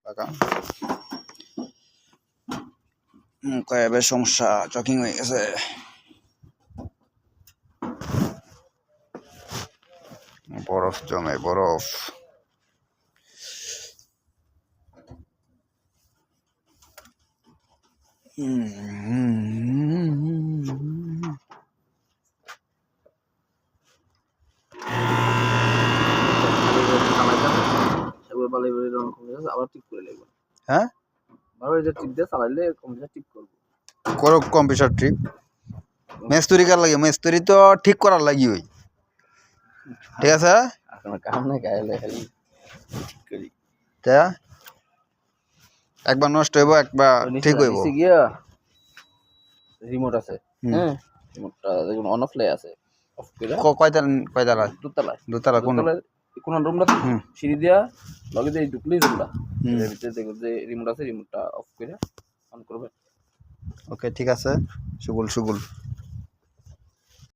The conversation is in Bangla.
কাকা মুখে সমস্যা চকিং হয়ে গেছে বরফ জমে বরফ হ্যাঁ করো কম্পিউটার ট্রিপ মেস্তরি কার লাগে মেস্তরি তো ঠিক করার লাগি ওই ঠিক আছে তা একবার নষ্ট হইব একবার ঠিক হইব রিমোট আছে হ্যাঁ রিমোটটা দেখুন অন অফ লাই আছে অফ করে কয়তালা দুতলা কোন রুমটা সিঁড়ি দিয়া লগে দিয়ে ঢুকলেই রুমটা এর ভিতরে দেখুন যে রিমোট আছে রিমোটটা অফ করে অন করবে ওকে ঠিক আছে সুগুল